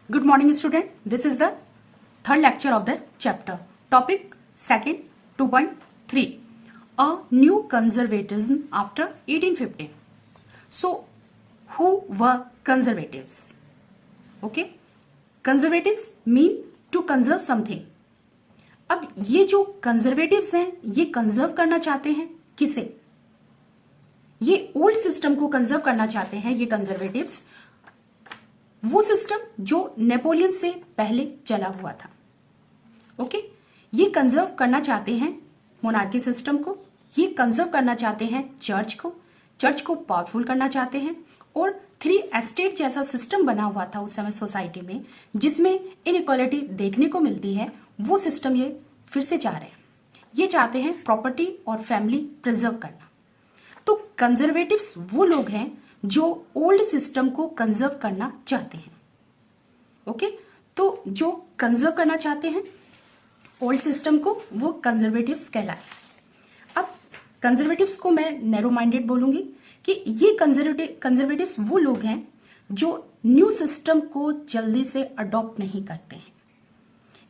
Good morning, student. This is the third lecture of the chapter. Topic second 2.3. A new conservatism after 1815. So, who were conservatives? Okay. Conservatives mean to conserve something. अब ये जो conservatives हैं ये conserve करना चाहते हैं किसे? ये ओल्ड सिस्टम को कंजर्व करना चाहते हैं ये कंजर्वेटिव्स, वो सिस्टम जो नेपोलियन से पहले चला हुआ था. ओके, ये कंजर्व करना चाहते हैं मोनार्की सिस्टम को, ये कंजर्व करना चाहते हैं चर्च को पावरफुल करना चाहते हैं, और 3 एस्टेट जैसा सिस्टम बना हुआ था उस समय सोसाइटी में जिसमें इनइक्वालिटी देखने को मिलती है, वो सिस्टम ये फिर से चाह रहे हैं. ये चाहते हैं प्रॉपर्टी और फैमिली प्रिजर्व करना. तो कंजर्वेटिव्स वो लोग हैं जो ओल्ड सिस्टम को कंजर्व करना चाहते हैं. ओके, तो जो कंजर्व करना चाहते हैं ओल्ड सिस्टम को वो कंजर्वेटिव्स कहलाए. अब कंजर्वेटिव्स को मैं नैरो माइंडेड बोलूंगी कि ये कंजर्वेटिव्स वो लोग हैं जो न्यू सिस्टम को जल्दी से अडॉप्ट नहीं करते हैं.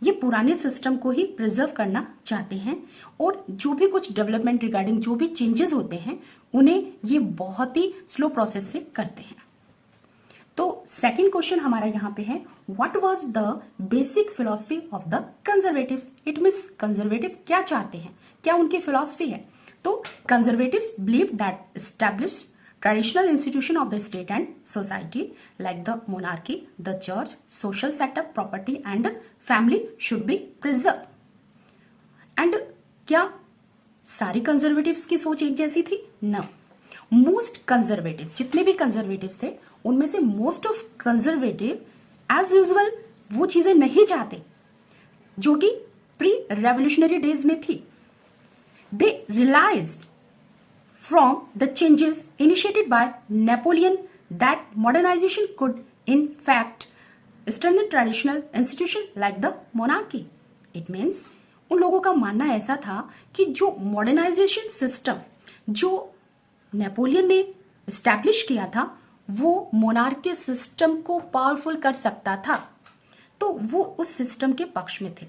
ये पुराने सिस्टम को ही प्रिजर्व करना चाहते हैं और जो भी कुछ डेवलपमेंट रिगार्डिंग जो भी चेंजेस होते हैं उन्हें ये बहुत ही स्लो प्रोसेस से करते हैं. तो सेकंड क्वेश्चन हमारा यहाँ पे है, what was the basic philosophy of the conservatives. It means conservative क्या चाहते हैं, क्या उनकी फिलॉसफी है. तो conservatives believe that establish traditional institution of the state and society like the monarchy, the church, social setup, property and family should be preserved. And क्या सारी conservatives की सोच एक जैसी थी? No. मोस्ट कंजर्वेटिव, जितने भी कंजर्वेटिव्स थे उनमें से most of conservative as usual वो चीजें नहीं चाहते जो कि प्री रेवोल्यूशनरी डेज में थी. दे realised from the changes initiated by Napoleon that modernization could in fact strengthen traditional institution like the monarchy. It means उन लोगों का मानना ऐसा था कि जो मॉडर्नाइजेशन सिस्टम जो नेपोलियन ने एस्टैब्लिश किया था वो मोनार्की सिस्टम को पावरफुल कर सकता था. तो वो उस सिस्टम के पक्ष में थे,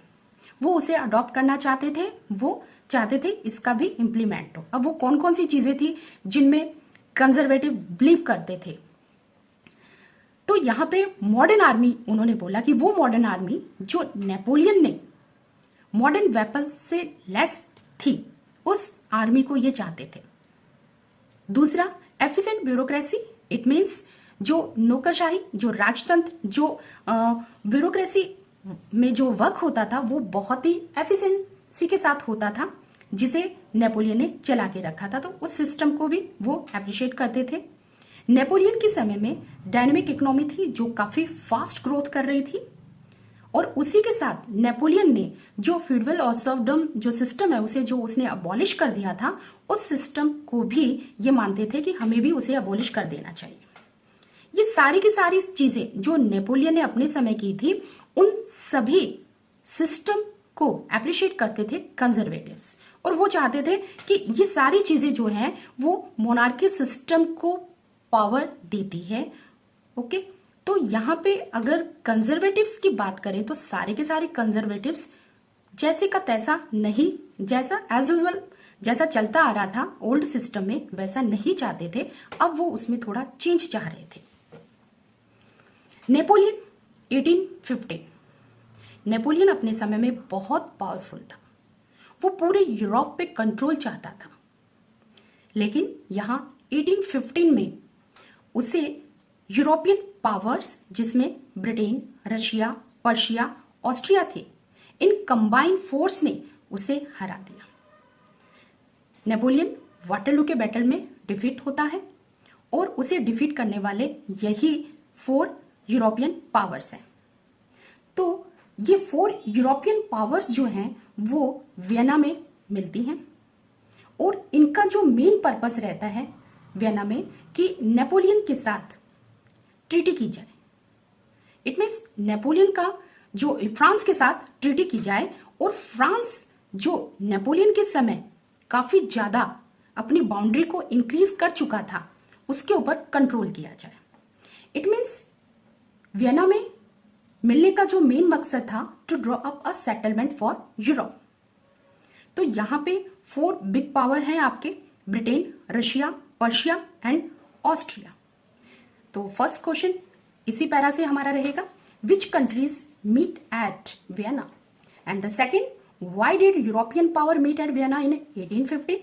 वो उसे अडॉप्ट करना चाहते थे, वो चाहते थे इसका भी इंप्लीमेंट हो. अब वो कौन कौन सी चीजें थी जिनमें कंजर्वेटिव बिलीव करते थे. तो यहां पे मॉडर्न आर्मी उन्होंने बोला कि वो मॉडर्न आर्मी जो नेपोलियन ने मॉडर्न वेपन से लेस थी उस आर्मी को ये चाहते थे. दूसरा, एफिशिएंट ब्यूरोक्रेसी. इट मीन्स जो नौकरशाही, जो राजतंत्र, जो ब्यूरोक्रेसी में जो वर्क होता था वो बहुत ही एफिशिएंसी के साथ होता था जिसे नेपोलियन ने चला के रखा था. तो उस सिस्टम को भी वो अप्रिशिएट करते थे. नेपोलियन के समय में डायनेमिक इकोनॉमी थी जो काफी फास्ट ग्रोथ कर रही थी और उसी के साथ नेपोलियन ने जो फ्यूडल और सर्वडम जो सिस्टम है उसे जो उसने अबॉलिश कर दिया था उस सिस्टम को भी ये मानते थे कि हमें भी उसे अबॉलिश कर देना चाहिए. ये सारी की सारी चीजें जो नेपोलियन ने अपने समय की थी उन सभी सिस्टम को अप्रिशिएट करते थे कंजर्वेटिव्स और वो चाहते थे कि ये सारी चीजें जो हैं वो मोनार्की सिस्टम को पावर देती है. ओके, तो यहां पे अगर कंजर्वेटिव्स की बात करें तो सारे के सारे कंजर्वेटिव्स जैसे का तैसा नहीं, जैसा एज यूजुअल जैसा चलता आ रहा था ओल्ड सिस्टम में वैसा नहीं चाहते थे. अब वो उसमें थोड़ा चेंज चाह रहे थे. नेपोलियन 1815. नेपोलियन अपने समय में बहुत पावरफुल था, वो पूरे यूरोप पे कंट्रोल चाहता था. लेकिन यहां 1815 में उसे यूरोपियन पावर्स जिसमें ब्रिटेन, रशिया, पर्शिया, ऑस्ट्रिया थे, इन कंबाइंड फोर्स ने उसे हरा दिया. नेपोलियन वाटरलू के बैटल में डिफीट होता है और उसे डिफीट करने वाले यही 4 यूरोपियन पावर्स हैं. तो ये 4 यूरोपियन पावर्स जो हैं वो वियना में मिलती हैं और इनका जो मेन पर्पस रहता है वियना में कि नेपोलियन के साथ ट्रीटी की जाए. इट मीन्स नेपोलियन का जो फ्रांस के साथ ट्रीटी की जाए और फ्रांस जो नेपोलियन के समय काफी ज्यादा अपनी बाउंड्री को इंक्रीज कर चुका था उसके ऊपर कंट्रोल किया जाए. इट मीन्स वियना में मिलने का जो मेन मकसद था to draw up a settlement for Europe. तो यहाँ पे 4 बिग पावर हैं आपके, Britain, Russia, Prussia and Austria. तो फर्स्ट क्वेश्चन इसी पैरा से हमारा रहेगा, which countries meet at Vienna, and the second, why did European power meet at Vienna in 1850।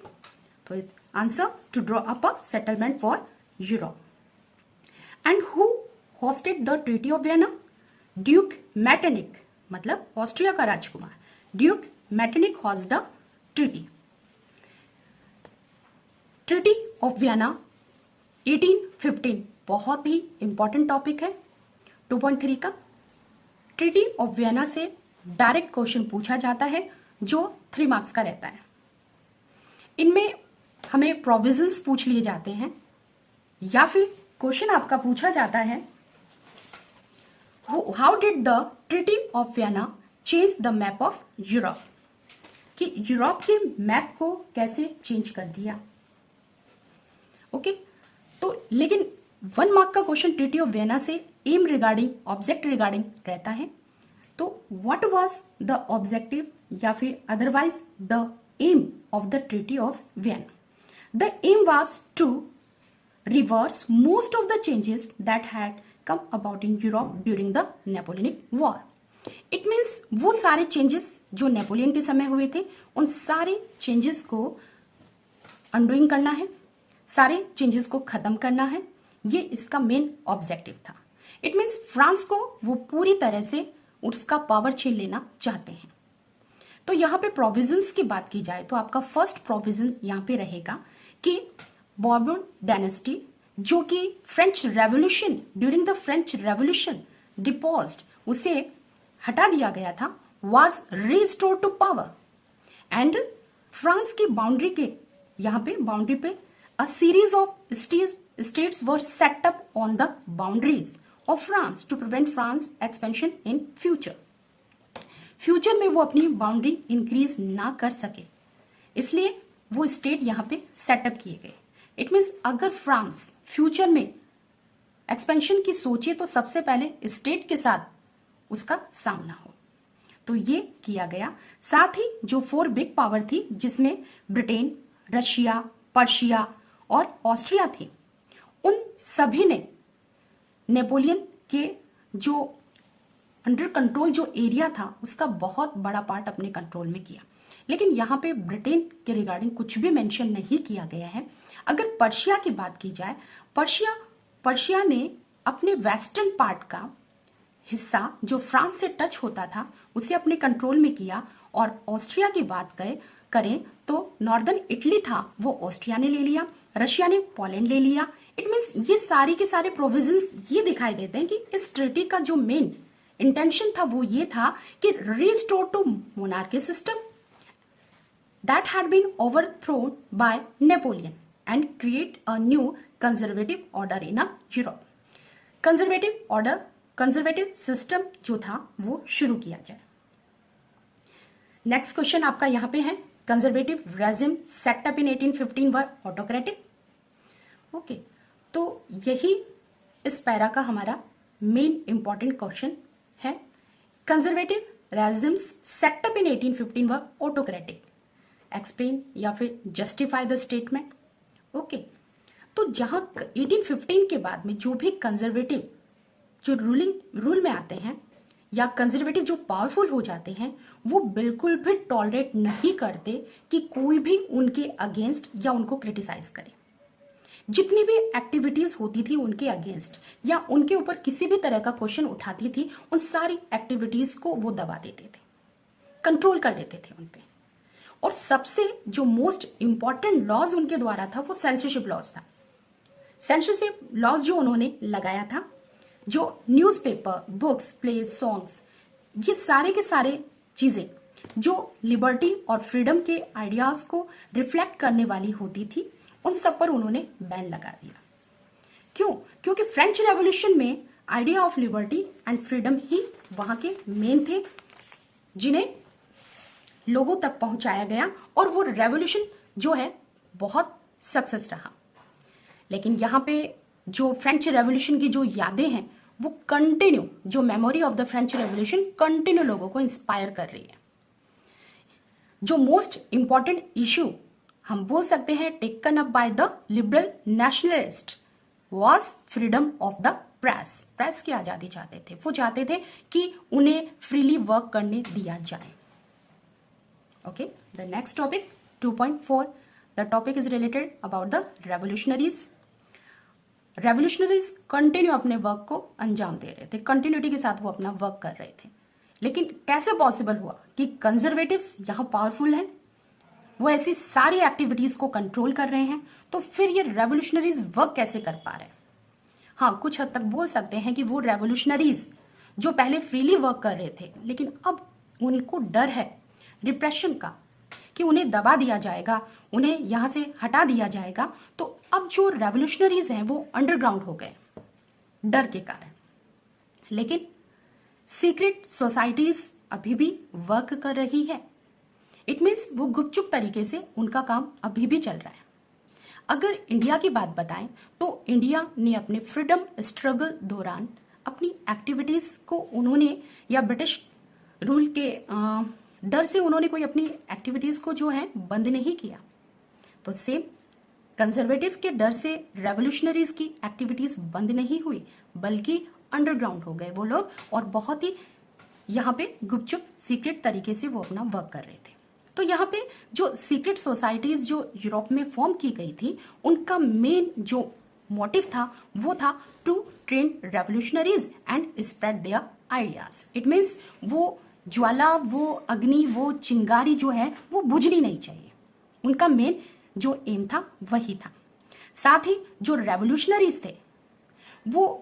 तो answer, to draw up a settlement for Europe. And who hosted the treaty of Vienna, duke Metternich, मतलब Austria का राजकुमार Duke Metternich host the treaty. Treaty of Vienna 1815 बहुत ही important topic है 2.3 का। Treaty of Vienna से direct question पूछा जाता है जो 3 मार्क्स का रहता है। इनमें हमें प्रोविजंस पूछ लिए जाते हैं, या फिर क्वेश्चन आपका पूछा जाता है, how did the treaty of Vienna change the map of Europe, कि यूरोप के मैप को कैसे चेंज कर दिया। ओके तो लेकिन 1 मार्क का क्वेश्चन ट्रीटी ऑफ वियना से एम रिगार्डिंग, ऑब्जेक्ट रिगार्डिंग रहता है। तो व्हाट वाज द ऑब्जेक्टिव या फिर otherwise the aim of the treaty of Vienna. The aim was to reverse most of the changes that had come about in Europe during the Napoleonic war. It means वो सारे changes जो Napoleon के समय हुए थे, उन सारे changes को अनडूइंग करना है, सारे चेंजेस को खत्म करना है, ये इसका मेन ऑब्जेक्टिव था। इट मीन्स फ्रांस को वो पूरी तरह से उसका पावर छीन लेना चाहते हैं। तो यहाँ पे प्रोविजंस की बात की जाए तो आपका फर्स्ट प्रोविजन यहाँ पे रहेगा कि बॉर्बन डायनेस्टी, जो कि French revolution, during the French revolution deposed, उसे हटा दिया गया था, was restored to power. And France की बाउंड्री के यहाँ पे बाउंड्री पे a series of states were set up on the boundaries of France to prevent France expansion in future. Future में वो अपनी बाउंड्री इंक्रीज ना कर सके, इसलिए वो स्टेट यहाँ पे सेटअप किए गए। इट मीन्स अगर फ्रांस फ्यूचर में एक्सपेंशन की सोचे तो सबसे पहले स्टेट के साथ उसका सामना हो, तो ये किया गया। साथ ही जो 4 बिग पावर थी, जिसमें ब्रिटेन, रशिया, पर्शिया और ऑस्ट्रिया थी, उन सभी ने नेपोलियन के जो अंडर कंट्रोल जो एरिया था उसका बहुत बड़ा पार्ट अपने कंट्रोल में किया। लेकिन यहाँ पे ब्रिटेन के रिगार्डिंग कुछ भी मेंशन नहीं किया गया है। अगर पर्शिया की बात की जाए, पर्शिया ने अपने वेस्टर्न पार्ट का हिस्सा जो फ्रांस से टच होता था उसे अपने कंट्रोल में किया, और ऑस्ट्रिया की बात करें तो नॉर्दर्न इटली था वो ऑस्ट्रिया ने ले लिया, रशिया ने पोलैंड ले लिया। इट मीन्स ये सारे के सारे प्रोविजंस ये दिखाई देते हैं कि इस ट्रीटी का जो मेन इंटेंशन था वो ये था कि restore to monarchy system that had been overthrown by Napoleon and create a new conservative order in Europe. Conservative system जो था वो शुरू किया जाए। नेक्स्ट क्वेश्चन आपका यहाँ पे है, कंजर्वेटिव रेजिम सेटअप इन 1815 वर ऑटोक्रेटिक। ओके तो यही इस पैरा का हमारा मेन इंपॉर्टेंट क्वेश्चन है। कंजर्वेटिव रेजिम्स सेटअप इन 1815 वर ऑटोक्रेटिक, एक्सप्लेन या फिर जस्टिफाई द स्टेटमेंट। ओके तो जहां 1815 के बाद में जो भी कंजर्वेटिव जो रूल में आते हैं या कंजर्वेटिव जो पावरफुल हो जाते हैं, वो बिल्कुल भी टॉलरेट नहीं करते कि कोई भी उनके अगेंस्ट या उनको क्रिटिसाइज करे। जितनी भी एक्टिविटीज होती थी उनके अगेंस्ट या उनके ऊपर किसी भी तरह का क्वेश्चन उठाती थी, उन सारी एक्टिविटीज को वो दबा देते थे, कंट्रोल कर लेते थे उन पे। और सबसे जो मोस्ट इंपॉर्टेंट लॉज उनके द्वारा था वो सेंसरशिप लॉज था। सेंसरशिप लॉज जो उन्होंने लगाया था, जो न्यूज़पेपर, बुक्स, प्लेज, सॉन्ग्स, ये सारे के सारे चीजें जो लिबर्टी और फ्रीडम के आइडियाज को रिफ्लेक्ट करने वाली होती थी, उन सब पर उन्होंने बैन लगा दिया। क्यों? क्योंकि फ्रेंच रेवोल्यूशन में idea of liberty and freedom ही वहां के मेन थे, जिन्हें लोगों तक पहुंचाया गया, और वो रेवोल्यूशन जो है बहुत सक्सेस रहा। लेकिन यहाँ पे जो फ्रेंच रेवोल्यूशन की जो यादें हैं वो कंटिन्यू, जो memory of the French revolution continue लोगों को इंस्पायर कर रही है। जो मोस्ट इंपॉर्टेंट इश्यू हम बोल सकते हैं taken up by the liberal nationalist was freedom of the press. Press की आजादी चाहते थे, वो चाहते थे कि उन्हें फ्रीली वर्क करने दिया जाए। Okay, the next topic 2.4, the topic is related about the revolutionaries. Revolutionaries continue अपने वर्क को अंजाम दे रहे थे, कंटिन्यूटी के साथ वो अपना वर्क कर रहे थे। लेकिन कैसे पॉसिबल हुआ कि कंजर्वेटिव्स यहां पावरफुल हैं, वो ऐसी सारी एक्टिविटीज को कंट्रोल कर रहे हैं, तो फिर ये रेवोल्यूशनरीज वर्क कैसे कर पा रहे हैं? हाँ, कुछ हद तक बोल सकते हैं कि वो रेवोल्यूशनरीज जो पहले फ्रीली वर्क कर रहे थे, लेकिन अब उनको डर है रिप्रेशन का कि उन्हें दबा दिया जाएगा, उन्हें यहां से हटा दिया जाएगा। तो अब जो रेवोल्यूशनरीज हैं वो अंडरग्राउंड हो गए डर के कारण। लेकिन सीक्रेट सोसाइटीज अभी भी वर्क कर रही है। इट मीन्स वो गुपचुप तरीके से उनका काम अभी भी चल रहा है। अगर इंडिया की बात बताएं तो इंडिया ने अपने फ्रीडम स्ट्रगल दौरान अपनी एक्टिविटीज को उन्होंने, या ब्रिटिश रूल के डर से उन्होंने कोई अपनी एक्टिविटीज को जो है बंद नहीं किया। तो सेम कंजर्वेटिव के डर से रेवोल्यूशनरीज की एक्टिविटीज बंद नहीं हुई, बल्कि अंडरग्राउंड हो गए वो लोग, और बहुत ही यहाँ पे गुपचुप सीक्रेट तरीके से वो अपना वर्क कर रहे थे। तो यहाँ पे जो सीक्रेट सोसाइटीज जो यूरोप में फॉर्म की गई थी, उनका मेन जो मोटिव था वो था to train revolutionaries and spread their ideas. It means वो ज्वाला, वो अग्नि, वो चिंगारी जो है वो बुझनी नहीं चाहिए। उनका मेन जो एम था वही था। साथ ही जो रेवोल्यूशनरीज थे वो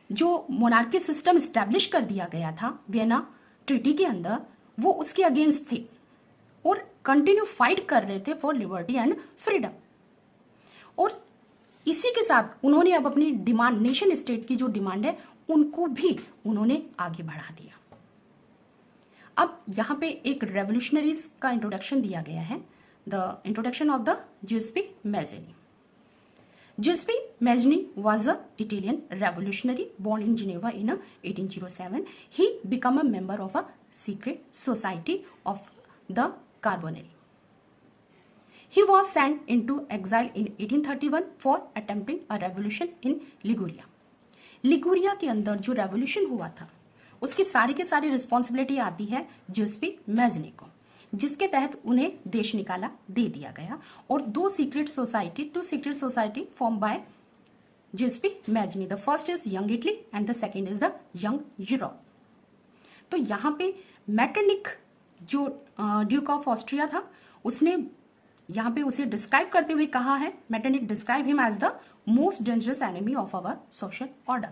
जो मोनार्की सिस्टम स्टैब्लिश कर दिया गया था वियना ट्रीटी के अंदर, वो उसके अगेंस्ट थे और कंटिन्यू फाइट कर रहे थे फॉर लिबर्टी एंड फ्रीडम। और इसी के साथ उन्होंने अब अपनी डिमांड, नेशन स्टेट की जो डिमांड है उनको भी उन्होंने आगे बढ़ा दिया। अब यहाँ पे एक रेवोल्यूशनरीज का इंट्रोडक्शन दिया गया है, the introduction of the Giuseppe Mazzini. Giuseppe Mazzini was an Italian revolutionary born in Geneva in 1807. He became a member of a secret society of the Carbonari. He was sent into exile in 1831 for attempting a revolution in Liguria. Liguria के अंदर जो revolution हुआ था उसकी सारी के सारी responsibility आती है जियुसेप्पे मैज़नी को, जिसके तहत उन्हें देश निकाला दे दिया गया। और two secret society form by Giuseppe Mazzini. The first is Young Italy and the second is the Young Europe. तो यहाँ पे मेटरनिक जो ड्यूक ऑफ ऑस्ट्रिया था, उसने यहाँ पे उसे डिस्क्राइब करते हुए कहा है, Metternich describe him as the most dangerous enemy of our social order.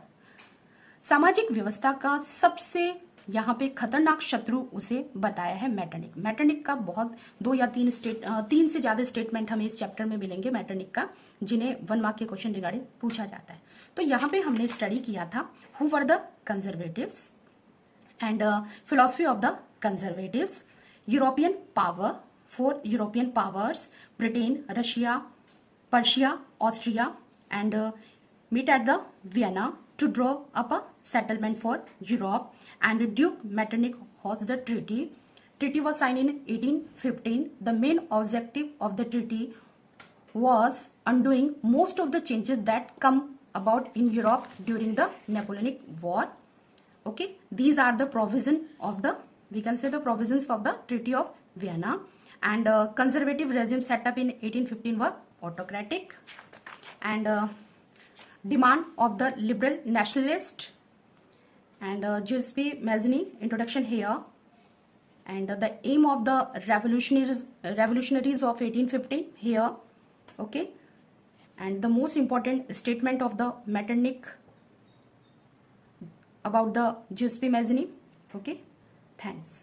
सामाजिक व्यवस्था का सबसे यहाँ पे खतरनाक शत्रु उसे बताया है मेटरनिक। मेटरनिक का बहुत 2 या 3 से ज्यादा स्टेटमेंट हमें इस चैप्टर में मिलेंगे मेटरनिक का, जिन्हें 1 मार्क के क्वेश्चन रिगार्डिंग पूछा जाता है। तो यहाँ पे हमने स्टडी किया था who were the conservatives and philosophy of the conservatives, European power, 4 European powers, Britain, Russia, Persia, Austria, and meet at the Vienna to draw up a settlement for Europe, and Duke Metternich hosts the treaty. Treaty was signed in 1815. The main objective of the treaty was undoing most of the changes that come about in Europe during the Napoleonic War. Okay, these are the provision of the, we can say the provisions of the Treaty of Vienna. And conservative regime set up in 1815 were autocratic, and demand of the liberal nationalist, and Giuseppe Mazzini introduction here, and the aim of the revolutionaries of 1815 here. Okay, and the most important statement of the Metternich about the Giuseppe Mazzini. Okay, thanks.